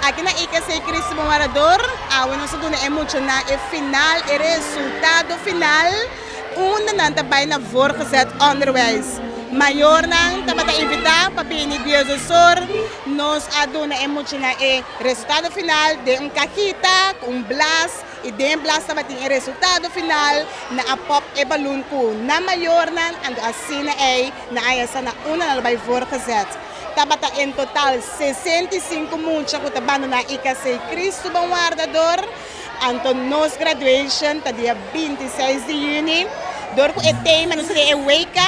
Aqui na IKC Cristo Morador, nós estamos emocionar e final, e resultado final, na também na voorgezet onderwijs. Maior nang tabata invitar para pedir Deus o sor, nós aduna emocionar e resultado final de kakita, blas, e de blas tabata e resultado final na a pop e balloon ko na maior nang ando assina na ayasa na na labay voorgezet. Tabata em total 65 mucha ko tabano na IKC Cristo Guardador. Anto nos graduation ta dia 26 de junho. Door ko tema nos é weka.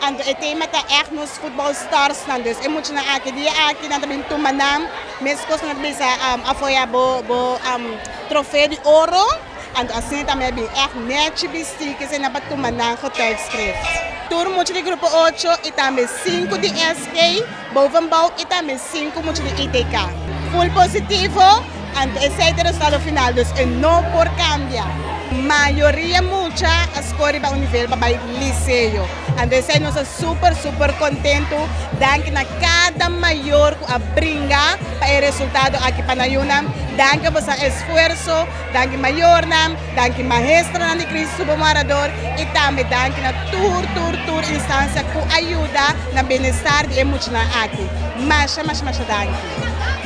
Anto tema ta echt nos football stars nan dus. Emotion na aki dia aki na tabin tumanam. Meskos na bisa afoya bo troféu de ouro. Anto assim também bem echt net bistik is na batumanang ko tijdschrift. Tour moet de groep 8 e também 5 de SK, bovenbouw e também 5 moet de ITK. Full positivo, ante esse é o resultado final, dus não por cambiar. Maioria mucha a score para o nível para o liceu. Ante esse nós super contento, danke na cada maior que abringa para o resultado aqui para Yunam. Danke por seu esforço, danke maior nam, danke maestra de Cristo Morador e também danke na tour instância que ajuda na bem-estar de emocional aqui. Mas danke.